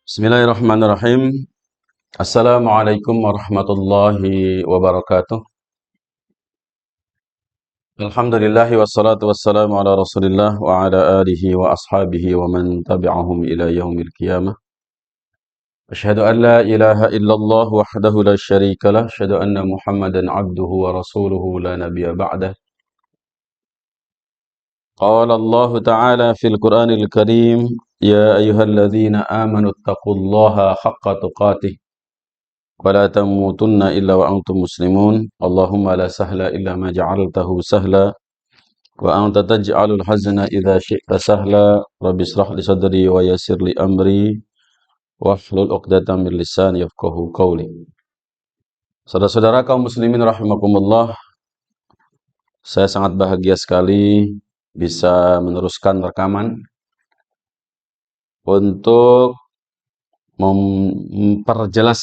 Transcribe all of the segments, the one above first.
Bismillahirrahmanirrahim. Assalamualaikum warahmatullahi wabarakatuh. Alhamdulillahi wassalatu wassalamu ala rasulillah wa ala alihi wa ashabihi wa man tabi'ahum ila yaumil qiyamah. Asyhadu an la ilaha illallah wahdahu la syarika lah. Asyhadu anna Muhammadan abduhu wa rasuluhu la nabiyya ba'dah. Qala Allah ta'ala fil Qur'anil Karim, ya ayyuhalladzina amanu taqullaha haqqa tuqatih ولا تموتن إلا وأنتم مسلمون اللهم لا سهل إلا ما جعلته سهلا وأنت تجعل الحزن إذا شئت سهلا رب اشرح لي صدري ويسر لي أمري واحلل عقدة من لساني يفقهوا قولي. Saudara-saudara kaum muslimin rahimakumullah, saya sangat bahagia sekali bisa meneruskan rekaman untuk memperjelas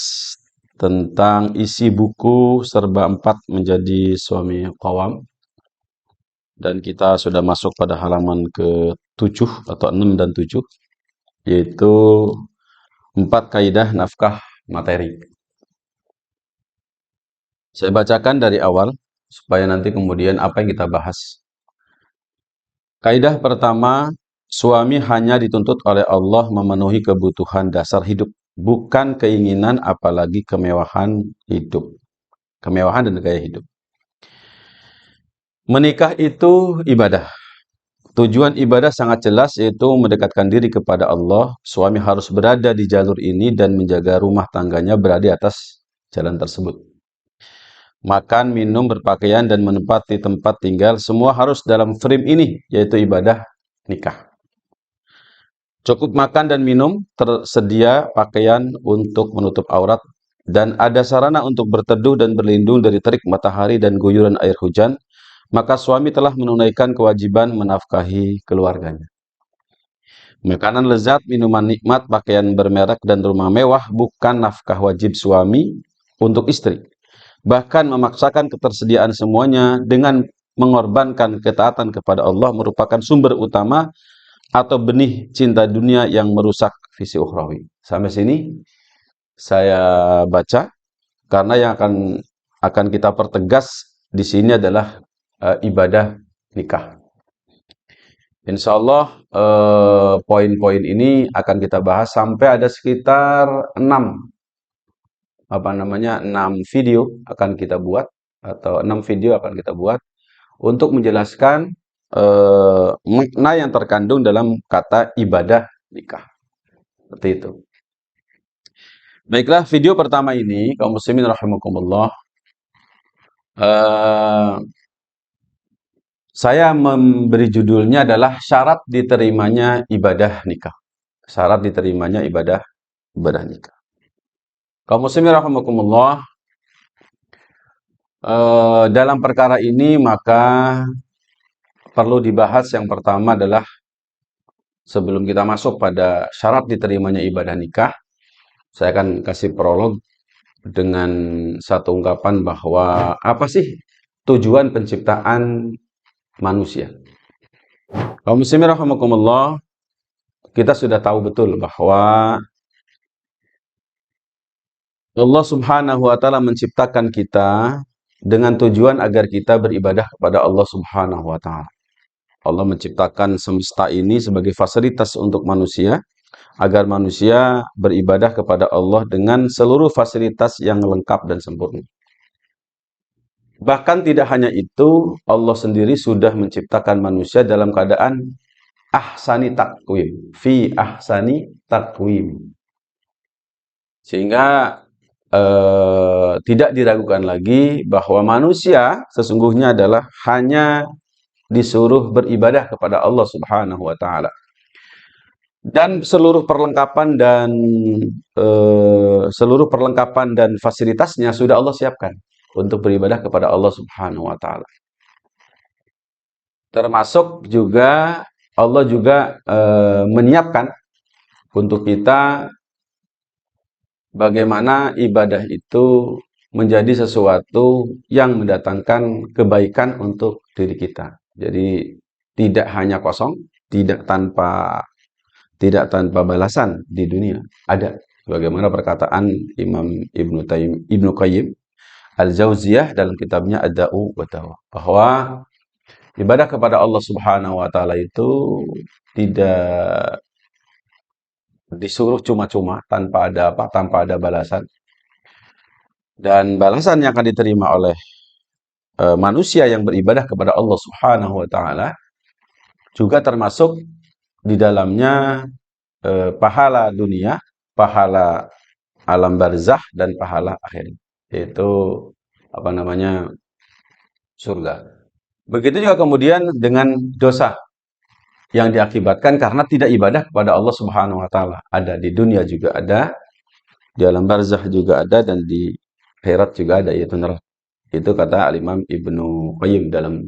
tentang isi buku Serba 4 Menjadi Suami Qawam, dan kita sudah masuk pada halaman ke-7 atau 6 dan 7, yaitu 4 kaidah nafkah materi. Saya bacakan dari awal supaya nanti kemudian apa yang kita bahas. Kaidah pertama, suami hanya dituntut oleh Allah memenuhi kebutuhan dasar hidup, bukan keinginan apalagi kemewahan hidup. Kemewahan dan gaya hidup. Menikah itu ibadah. Tujuan ibadah sangat jelas, yaitu mendekatkan diri kepada Allah. Suami harus berada di jalur ini dan menjaga rumah tangganya berada di atas jalan tersebut. Makan, minum, berpakaian, dan menempati tempat tinggal, semua harus dalam frame ini, yaitu ibadah nikah. Cukup makan dan minum, tersedia pakaian untuk menutup aurat, dan ada sarana untuk berteduh dan berlindung dari terik matahari dan guyuran air hujan, maka suami telah menunaikan kewajiban menafkahi keluarganya. Makanan lezat, minuman nikmat, pakaian bermerek, dan rumah mewah bukan nafkah wajib suami untuk istri. Bahkan memaksakan ketersediaan semuanya dengan mengorbankan ketaatan kepada Allah merupakan sumber utama atau benih cinta dunia yang merusak visi ukhrawi. Sampai sini saya baca karena yang akan kita pertegas di sini adalah ibadah nikah. Insya Allah poin-poin ini akan kita bahas sampai ada sekitar 6 video akan kita buat, atau 6 video akan kita buat untuk menjelaskan makna yang terkandung dalam kata ibadah nikah. Seperti itu. Baiklah, video pertama ini kaum muslimin rahimakumullah, saya memberi judulnya adalah syarat diterimanya ibadah nikah. Syarat diterimanya ibadah nikah. Kaum muslimin rahimakumullah, dalam perkara ini maka perlu dibahas yang pertama adalah, sebelum kita masuk pada syarat diterimanya ibadah nikah, saya akan kasih prolog dengan satu ungkapan bahwa apa sih tujuan penciptaan manusia. Kaum muslimin rahimakumullah, kita sudah tahu betul bahwa Allah Subhanahu wa taala menciptakan kita dengan tujuan agar kita beribadah kepada Allah Subhanahu wa taala. Allah menciptakan semesta ini sebagai fasilitas untuk manusia, agar manusia beribadah kepada Allah dengan seluruh fasilitas yang lengkap dan sempurna. Bahkan tidak hanya itu, Allah sendiri sudah menciptakan manusia dalam keadaan ahsani taqwim, fi ahsani taqwim. Sehingga tidak diragukan lagi bahwa manusia sesungguhnya adalah hanya disuruh beribadah kepada Allah Subhanahu wa taala. Dan seluruh perlengkapan dan fasilitasnya sudah Allah siapkan untuk beribadah kepada Allah Subhanahu wa taala. termasuk juga Allah juga menyiapkan untuk kita bagaimana ibadah itu menjadi sesuatu yang mendatangkan kebaikan untuk diri kita. Jadi tidak hanya kosong, tidak tanpa balasan di dunia. Ada. Bagaimana perkataan Imam Ibnu Qayyim Al-Jauziyah dalam kitabnya Ad-Da'u wa Dawa, bahwa ibadah kepada Allah Subhanahu wa taala itu tidak disuruh cuma-cuma tanpa ada apa? Tanpa ada balasan. Dan balasan yang akan diterima oleh manusia yang beribadah kepada Allah Subhanahu wa taala juga termasuk di dalamnya pahala dunia, pahala alam barzah, dan pahala akhirat, yaitu apa namanya? Surga. Begitu juga kemudian dengan dosa yang diakibatkan karena tidak ibadah kepada Allah Subhanahu wa taala. Ada di dunia juga ada, di alam barzah juga ada, dan di akhirat juga ada, yaitu neraka. Itu kata Al-Imam Ibnu Qayyim dalam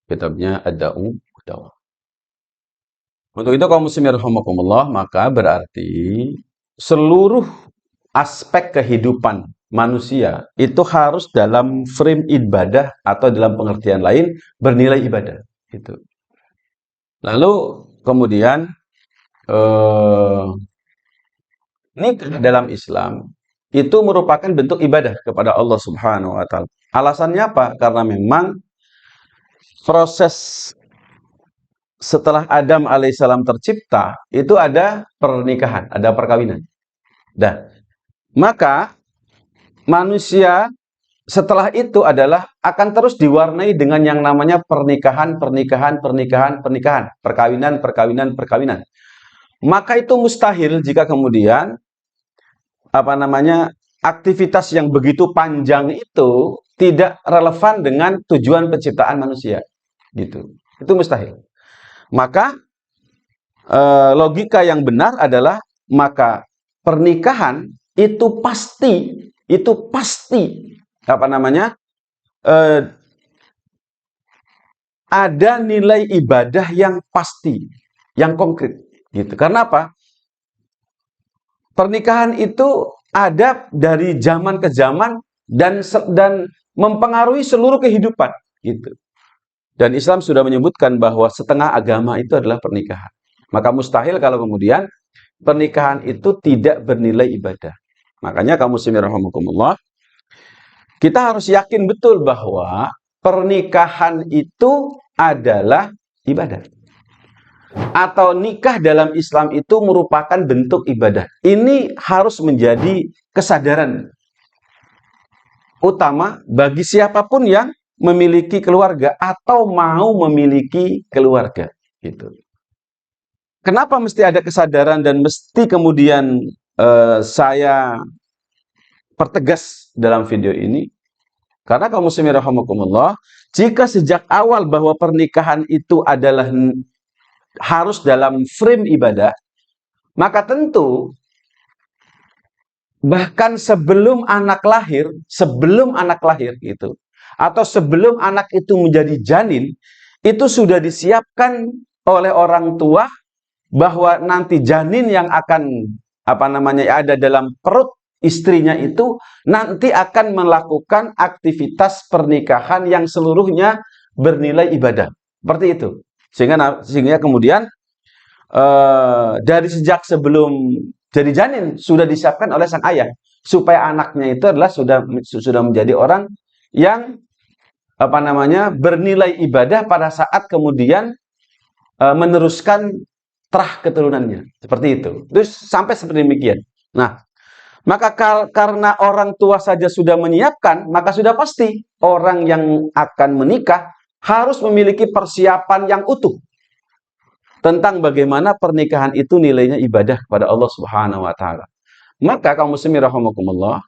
kitabnya Ad-Da'u wa Dawa. Untuk itu kaum muslimin rahimakumullah, maka berarti seluruh aspek kehidupan manusia itu harus dalam frame ibadah atau dalam pengertian lain bernilai ibadah. Gitu. Lalu kemudian nikah dalam Islam itu merupakan bentuk ibadah kepada Allah Subhanahu wa taala. Alasannya apa? Karena memang proses setelah Adam alaihissalam tercipta itu ada pernikahan, ada perkawinan. Dan maka manusia setelah itu adalah akan terus diwarnai dengan yang namanya pernikahan, perkawinan. Maka itu mustahil jika kemudian aktivitas yang begitu panjang itu tidak relevan dengan tujuan penciptaan manusia. Gitu. Itu mustahil. Maka logika yang benar adalah maka pernikahan itu pasti ada nilai ibadah yang pasti, yang konkret, gitu. Karena apa? Pernikahan itu ada dari zaman ke zaman dan mempengaruhi seluruh kehidupan, gitu. Dan Islam sudah menyebutkan bahwa setengah agama itu adalah pernikahan. Maka mustahil kalau kemudian pernikahan itu tidak bernilai ibadah. Makanya kaum muslimin rahimakumullah, kita harus yakin betul bahwa pernikahan itu adalah ibadah. Atau nikah dalam Islam itu merupakan bentuk ibadah. Ini harus menjadi kesadaran utama bagi siapapun yang memiliki keluarga atau mau memiliki keluarga. Gitu. Kenapa mesti ada kesadaran dan mesti kemudian saya pertegas dalam video ini? Karena kaum muslimin rahimakumullah, jika sejak awal bahwa pernikahan itu adalah harus dalam frame ibadah, maka tentu bahkan sebelum anak lahir gitu, atau sebelum anak itu menjadi janin, itu sudah disiapkan oleh orang tua bahwa nanti janin yang akan ada dalam perut istrinya itu nanti akan melakukan aktivitas pernikahan yang seluruhnya bernilai ibadah. Seperti itu. Sehingga kemudian dari sejak sebelum jadi janin sudah disiapkan oleh sang ayah supaya anaknya itu adalah sudah menjadi orang yang bernilai ibadah pada saat kemudian meneruskan terah keturunannya. Seperti itu. Terus sampai seperti demikian. Nah, maka karena orang tua saja sudah menyiapkan, maka sudah pasti orang yang akan menikah harus memiliki persiapan yang utuh tentang bagaimana pernikahan itu nilainya ibadah kepada Allah Subhanahu wa taala. Maka kaum muslimin rahimakumullah,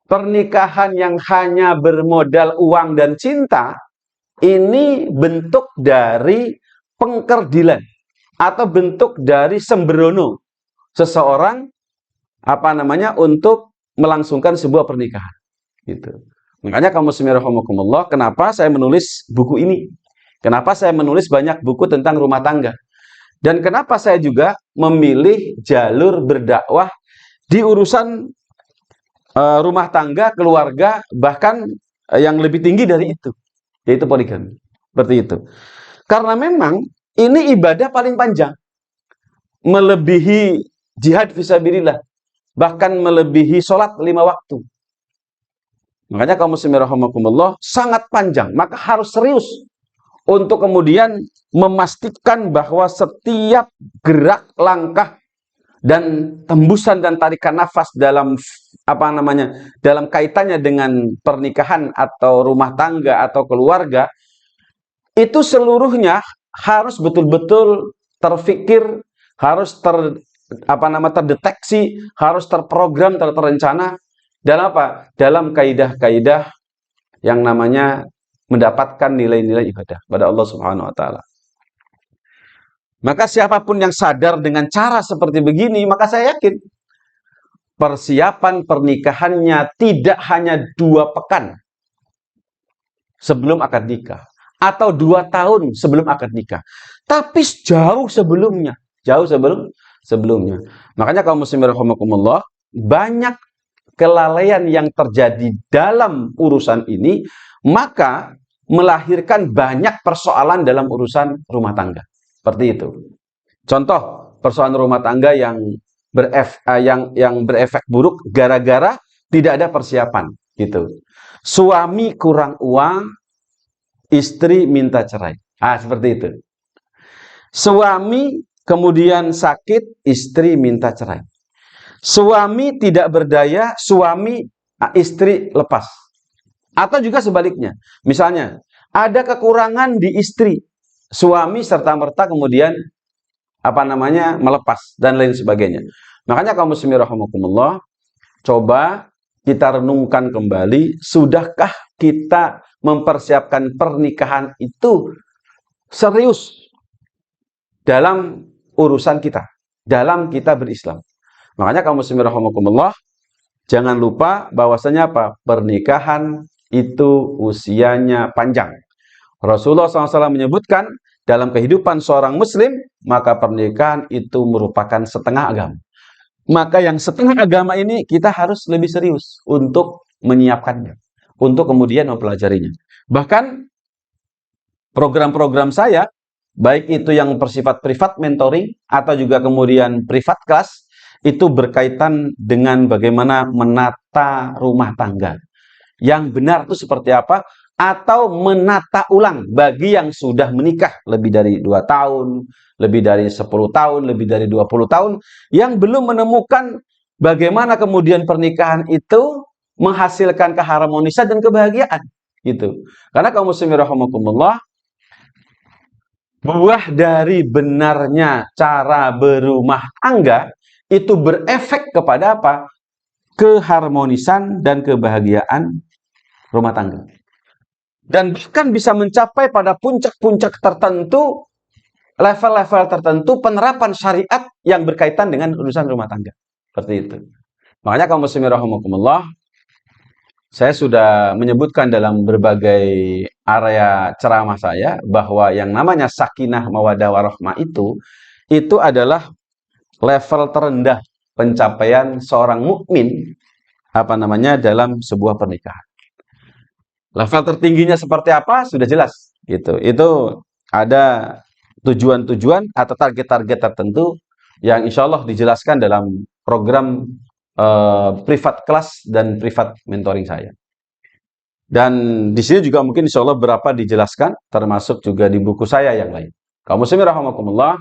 pernikahan yang hanya bermodal uang dan cinta ini bentuk dari pengkerdilan atau bentuk dari sembrono seseorang untuk melangsungkan sebuah pernikahan. Gitu. Makanya kaum muslimin rahimakumullah, kenapa saya menulis buku ini? Kenapa saya menulis banyak buku tentang rumah tangga? Dan kenapa saya juga memilih jalur berdakwah di urusan rumah tangga, keluarga, bahkan yang lebih tinggi dari itu, yaitu poligami. Seperti itu. Karena memang ini ibadah paling panjang. Melebihi jihad fisabilillah. Bahkan melebihi sholat 5 waktu. Makanya kaum muslimin rahimakumullah sangat panjang. Maka harus serius untuk kemudian memastikan bahwa setiap gerak, langkah, dan tembusan dan tarikan nafas dalam dalam kaitannya dengan pernikahan atau rumah tangga atau keluarga, itu seluruhnya harus betul-betul terfikir, harus terdeteksi, harus terprogram, terencana dalam apa? Dalam kaidah-kaidah yang namanya mendapatkan nilai-nilai ibadah pada Allah Subhanahu wa taala. Maka siapapun yang sadar dengan cara seperti begini, maka saya yakin persiapan pernikahannya tidak hanya 2 pekan sebelum akad nikah atau 2 tahun sebelum akad nikah, tapi jauh sebelumnya, sebelumnya. Makanya kaum muslimin rahimakumullah, banyak kelalaian yang terjadi dalam urusan ini, maka melahirkan banyak persoalan dalam urusan rumah tangga. Seperti itu. Contoh persoalan rumah tangga yang berefek buruk gara-gara tidak ada persiapan, gitu. Suami kurang uang, istri minta cerai. Seperti itu. Suami kemudian sakit, istri minta cerai. Suami tidak berdaya, istri lepas. Atau juga sebaliknya. Misalnya, ada kekurangan di istri, suami serta-merta kemudian melepas dan lain sebagainya. Makanya kaum muslimin rahimakumullah, coba kita renungkan kembali, sudahkah kita mempersiapkan pernikahan itu serius dalam urusan kita, dalam kita berislam. Makanya kaum muslimin rahimakumullah, jangan lupa bahwasanya pernikahan itu usianya panjang. Rasulullah SAW menyebutkan dalam kehidupan seorang muslim, maka pernikahan itu merupakan setengah agama. Maka yang setengah agama ini kita harus lebih serius untuk menyiapkannya, untuk kemudian mempelajarinya. Bahkan program-program saya, baik itu yang bersifat privat mentoring atau juga kemudian privat kelas, itu berkaitan dengan bagaimana menata rumah tangga. Yang benar itu seperti apa? Atau menata ulang bagi yang sudah menikah lebih dari 2 tahun, lebih dari 10 tahun, lebih dari 20 tahun, yang belum menemukan bagaimana kemudian pernikahan itu menghasilkan keharmonisan dan kebahagiaan. Gitu. Karena kaum muslimin rahimakumullah, buah dari benarnya cara berumah tangga itu berefek kepada apa? Keharmonisan dan kebahagiaan rumah tangga. Dan bahkan bisa mencapai pada puncak-puncak tertentu, level-level tertentu penerapan syariat yang berkaitan dengan urusan rumah tangga. Seperti itu. Makanya kaum muslimin rahimakumullah, saya sudah menyebutkan dalam berbagai area ceramah saya bahwa yang namanya sakinah mawaddah warahmah itu adalah level terendah pencapaian seorang mukmin dalam sebuah pernikahan. Level tertingginya seperti apa sudah jelas, gitu. Itu ada tujuan-tujuan atau target-target tertentu yang insya Allah dijelaskan dalam program privat kelas dan privat mentoring saya. Dan di sini juga mungkin insya Allah berapa dijelaskan, termasuk juga di buku saya yang lain. Kaum muslimin rahimakumullah,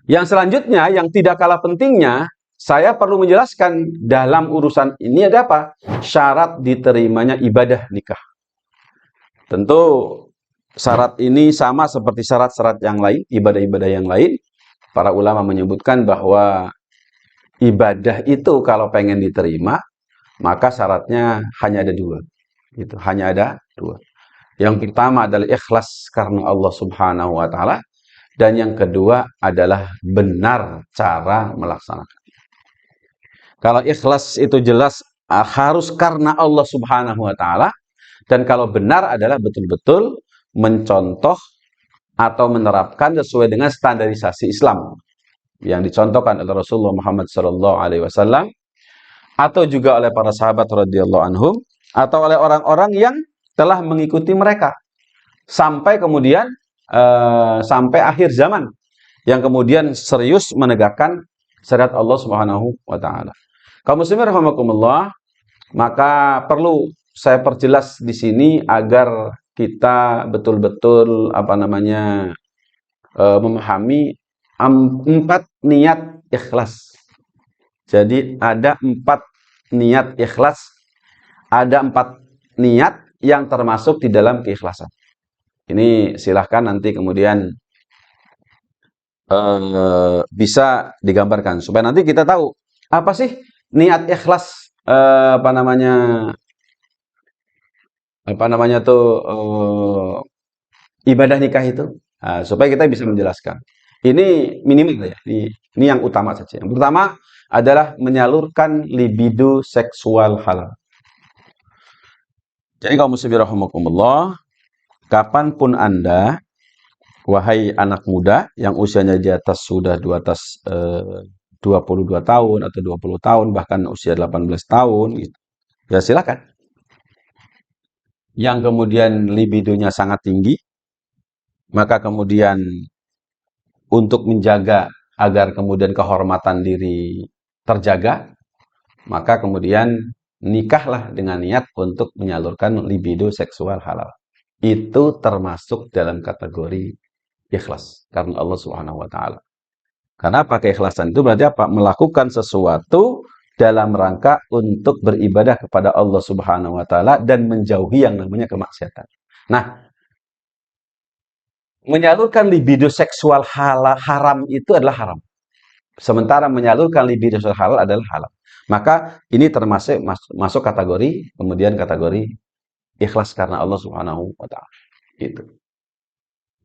yang selanjutnya yang tidak kalah pentingnya, saya perlu menjelaskan dalam urusan ini ada apa? Syarat diterimanya ibadah nikah. Tentu syarat ini sama seperti syarat-syarat yang lain, ibadah-ibadah yang lain. Para ulama menyebutkan bahwa ibadah itu kalau pengen diterima, maka syaratnya hanya ada 2. Gitu, hanya ada 2. Yang pertama adalah ikhlas karena Allah Subhanahu wa taala, dan yang kedua adalah benar cara melaksanakan. Kalau ikhlas itu jelas harus karena Allah Subhanahu wa taala, dan kalau benar adalah betul-betul mencontoh atau menerapkan sesuai dengan standarisasi Islam yang dicontohkan oleh Rasulullah Muhammad SAW, atau juga oleh para sahabat radhiyallahu anhum, atau oleh orang-orang yang telah mengikuti mereka sampai kemudian sampai akhir zaman, yang kemudian serius menegakkan syariat Allah Subhanahu wa taala. Kaum muslimin rahimakumullah, maka perlu saya perjelas di sini agar kita betul-betul memahami 4 niat ikhlas. Jadi ada 4 niat ikhlas, ada 4 niat yang termasuk di dalam keikhlasan. Ini silahkan nanti kemudian bisa digambarkan supaya nanti kita tahu apa sih niat ikhlas, ibadah nikah itu, supaya kita bisa menjelaskan. Ini minimal ya, ini yang utama saja. Yang pertama adalah menyalurkan libido seksual halal. Jadi kaum muslimin rahimakumullah, kapanpun Anda, wahai anak muda yang usianya di atas 22 tahun atau 20 tahun, bahkan usia 18 tahun, gitu, ya silakan. Yang kemudian libidonya sangat tinggi, maka kemudian untuk menjaga agar kemudian kehormatan diri terjaga, maka kemudian nikahlah dengan niat untuk menyalurkan libido seksual halal. Itu termasuk dalam kategori ikhlas karena Allah Subhanahu wa taala. Karena apa keikhlasan itu berarti apa? Melakukan sesuatu dalam rangka untuk beribadah kepada Allah Subhanahu wa taala dan menjauhi yang namanya kemaksiatan. Nah, menyalurkan libido seksual haram itu adalah haram. Sementara menyalurkan libido seksual halal adalah halal. Maka ini termasuk masuk kategori, kemudian kategori ikhlas karena Allah Subhanahu wa taala. Gitu.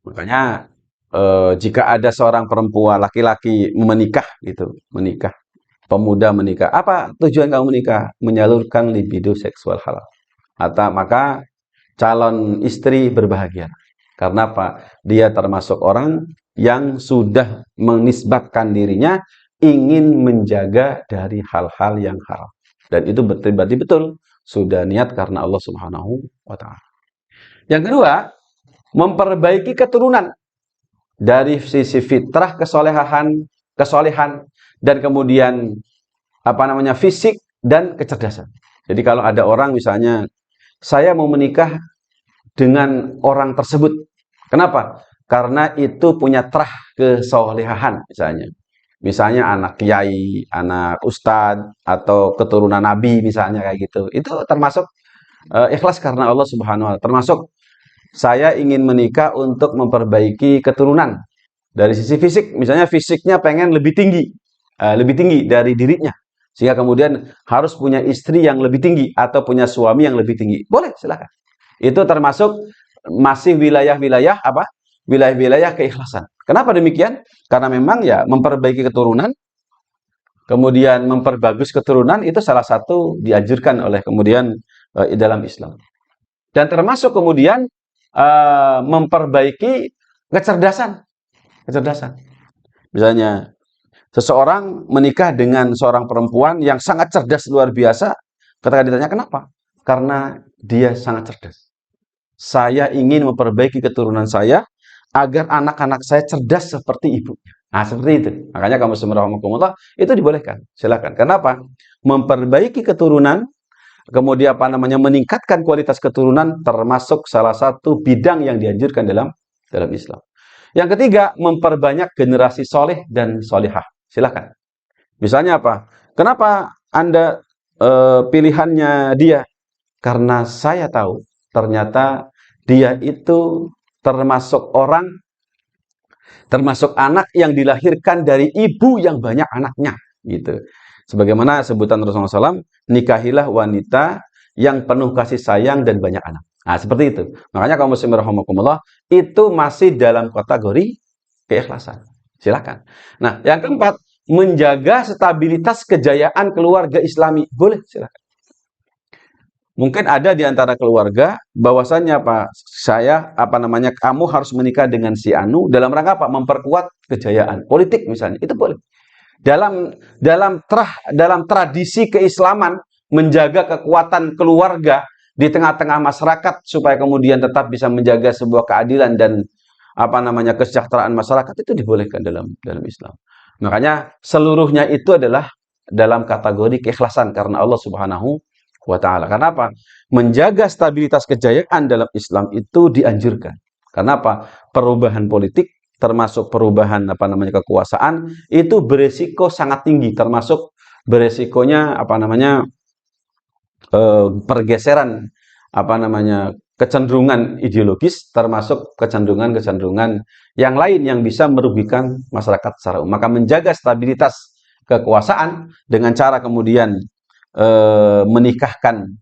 Makanya jika ada seorang perempuan laki-laki menikah gitu, pemuda menikah, apa tujuan kamu menikah? Menyalurkan libido seksual halal. Maka calon istri berbahagia. Karena apa? Dia termasuk orang yang sudah menisbatkan dirinya ingin menjaga dari hal-hal yang haram. Dan itu berarti betul sudah niat karena Allah Subhanahu wa taala. Yang kedua, memperbaiki keturunan dari sisi fitrah, kesolehan, dan kemudian fisik dan kecerdasan. Jadi kalau ada orang misalnya, saya mau menikah dengan orang tersebut. Kenapa? Karena itu punya terah kesolehan misalnya. Misalnya anak kiai, anak ustadz, atau keturunan nabi misalnya kayak gitu. Itu termasuk ikhlas karena Allah Subhanahu wa taala. Termasuk saya ingin menikah untuk memperbaiki keturunan dari sisi fisik. Misalnya fisiknya pengen lebih tinggi dari dirinya. Sehingga kemudian harus punya istri yang lebih tinggi atau punya suami yang lebih tinggi. Boleh, silakan. Itu termasuk masih wilayah-wilayah keikhlasan. Kenapa demikian? Karena memang ya memperbaiki keturunan, kemudian memperbagus keturunan itu salah satu dianjurkan oleh kemudian dalam Islam. Dan termasuk kemudian memperbaiki kecerdasan. Misalnya seseorang menikah dengan seorang perempuan yang sangat cerdas luar biasa. Ketika ditanya kenapa? Karena dia sangat cerdas. Saya ingin memperbaiki keturunan saya agar anak-anak saya cerdas seperti ibunya. Nah, seperti itu. Makanya kamu semua itu dibolehkan. Silakan. Kenapa? Memperbaiki keturunan, kemudian meningkatkan kualitas keturunan termasuk salah satu bidang yang dianjurkan dalam Islam. Yang ketiga, memperbanyak generasi soleh dan solihah. Silakan. Misalnya apa? Kenapa Anda pilihannya dia? Karena saya tahu ternyata dia itu termasuk anak yang dilahirkan dari ibu yang banyak anaknya, gitu. Sebagaimana sebutan Rasulullah SAW, nikahilah wanita yang penuh kasih sayang dan banyak anak. Nah, seperti itu. Makanya kaum muslimin rahimakumullah, itu masih dalam kategori keikhlasan. Silakan. Nah, yang keempat, menjaga stabilitas kejayaan keluarga Islami. Boleh, silakan. Mungkin ada di antara keluarga bahwasannya kamu harus menikah dengan si Anu dalam rangka apa? Memperkuat kejayaan politik misalnya. Itu boleh. Dalam tradisi keislaman menjaga kekuatan keluarga di tengah-tengah masyarakat supaya kemudian tetap bisa menjaga sebuah keadilan dan kesejahteraan masyarakat, itu dibolehkan dalam Islam. Makanya seluruhnya itu adalah dalam kategori keikhlasan karena Allah Subhanahu wa taala. Karena apa? Menjaga stabilitas kejayaan dalam Islam itu dianjurkan. Karena apa? Perubahan politik termasuk perubahan kekuasaan itu beresiko sangat tinggi, termasuk beresikonya pergeseran kecenderungan ideologis, termasuk kecenderungan yang lain yang bisa merugikan masyarakat secara umum. Maka menjaga stabilitas kekuasaan dengan cara kemudian menikahkan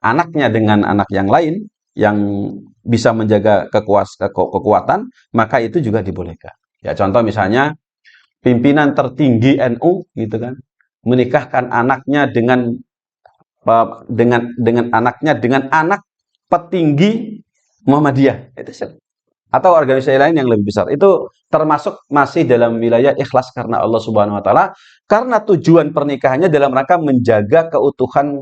anaknya dengan anak yang lain yang bisa menjaga kekuatan, maka itu juga dibolehkan. Ya, contoh misalnya pimpinan tertinggi NU gitu kan, menikahkan anaknya dengan anak petinggi Muhammadiyah, itu atau organisasi lain yang lebih besar. Itu termasuk masih dalam wilayah ikhlas karena Allah Subhanahu wa taala, karena tujuan pernikahannya dalam rangka menjaga keutuhan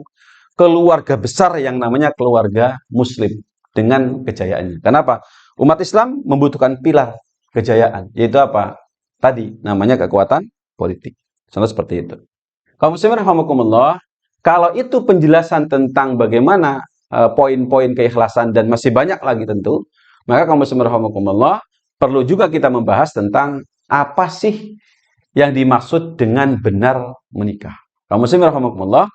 keluarga besar yang namanya keluarga muslim dengan kejayaannya. Kenapa? Umat Islam membutuhkan pilar kejayaan, yaitu apa? Tadi namanya kekuatan politik. Contoh seperti itu. Kaum muslimin rahimakumullah, kalau itu penjelasan tentang bagaimana poin-poin keikhlasan dan masih banyak lagi tentu, maka kaum muslimin rahimakumullah, perlu juga kita membahas tentang apa sih yang dimaksud dengan benar menikah. Kaum muslimin rahimakumullah,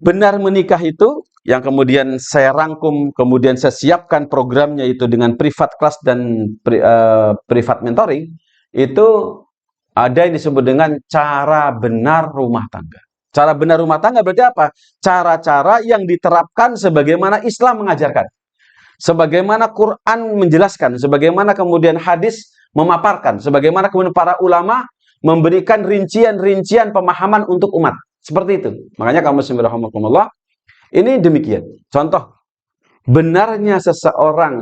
benar menikah itu yang kemudian saya rangkum, kemudian saya siapkan programnya itu dengan privat kelas dan privat mentoring, itu ada yang disebut dengan cara benar rumah tangga. Cara benar rumah tangga berarti apa? Cara-cara yang diterapkan sebagaimana Islam mengajarkan. Sebagaimana Quran menjelaskan, sebagaimana kemudian hadis memaparkan, sebagaimana kemudian para ulama memberikan rincian-rincian pemahaman untuk umat. Seperti itu. Makanya kaum muslimin rahimakumullah, ini demikian. Contoh, benarnya seseorang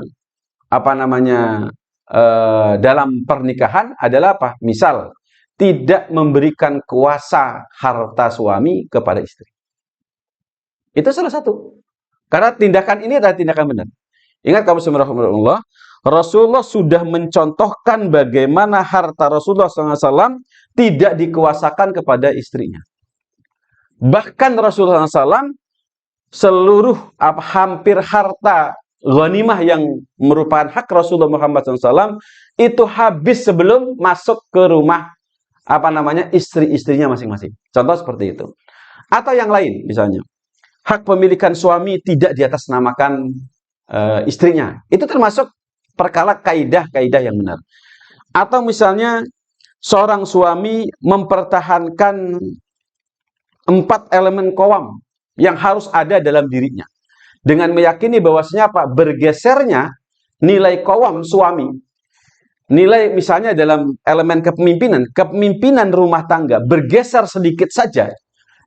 dalam pernikahan adalah apa? Misal, tidak memberikan kuasa harta suami kepada istri. Itu salah satu. Karena tindakan ini adalah tindakan benar. Ingat kaum muslimin rahimakumullah, Rasulullah sudah mencontohkan bagaimana harta Rasulullah SAW tidak dikuasakan kepada istrinya. Bahkan Rasulullah SAW hampir harta ghanimah yang merupakan hak Rasulullah Muhammad SAW itu habis sebelum masuk ke rumah istri-istrinya masing-masing. Contoh seperti itu. Atau yang lain misalnya, hak pemilikan suami tidak diatasnamakan istrinya. Itu termasuk perkara kaidah-kaidah yang benar. Atau misalnya seorang suami mempertahankan 4 elemen qawam yang harus ada dalam dirinya. Dengan meyakini bahwasanya apa? Bergesernya nilai qawam suami, nilai misalnya dalam elemen kepemimpinan rumah tangga bergeser sedikit saja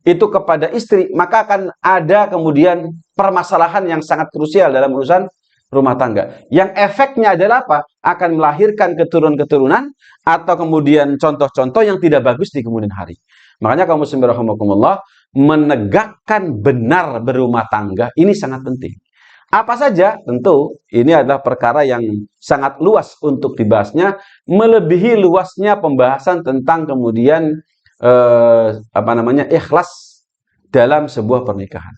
itu kepada istri, maka akan ada kemudian permasalahan yang sangat krusial dalam urusan rumah tangga. Yang efeknya adalah apa? Akan melahirkan keturunan-keturunan atau kemudian contoh-contoh yang tidak bagus di kemudian hari. Makanya kaum muslimin rahimakumullah, menegakkan benar berumah tangga ini sangat penting. Apa saja? Tentu ini adalah perkara yang sangat luas untuk dibahasnya, melebihi luasnya pembahasan tentang kemudian ikhlas dalam sebuah pernikahan.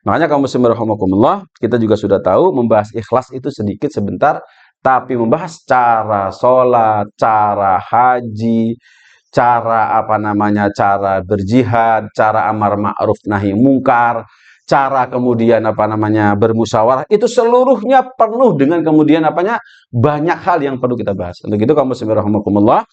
Makanya kaum muslimin rahimakumullah, kita juga sudah tahu membahas ikhlas itu sedikit sebentar, tapi membahas cara sholat, cara haji, cara cara berjihad, cara amar ma'ruf nahi mungkar, cara kemudian bermusyawarah, itu seluruhnya penuh dengan kemudian banyak hal yang perlu kita bahas. Untuk itu kaum muslimin rahimakumullah,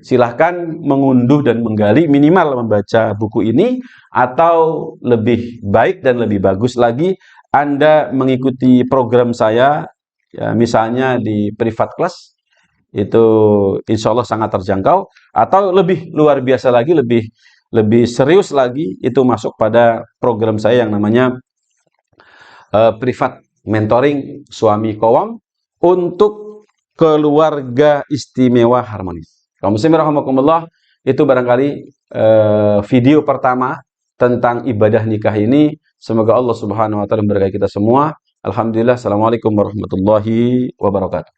silahkan mengunduh dan menggali, minimal membaca buku ini, atau lebih baik dan lebih bagus lagi Anda mengikuti program saya, ya, misalnya di privat class, itu insya Allah sangat terjangkau, atau lebih luar biasa lagi, lebih lebih serius lagi, itu masuk pada program saya yang namanya privat mentoring suami kawam untuk keluarga istimewa harmonis. Kaum muslimin rahimakumullah, itu barangkali video pertama tentang ibadah nikah ini. Semoga Allah Subhanahu wa taala memberkahi kita semua. Alhamdulillah. Assalamualaikum warahmatullahi wabarakatuh.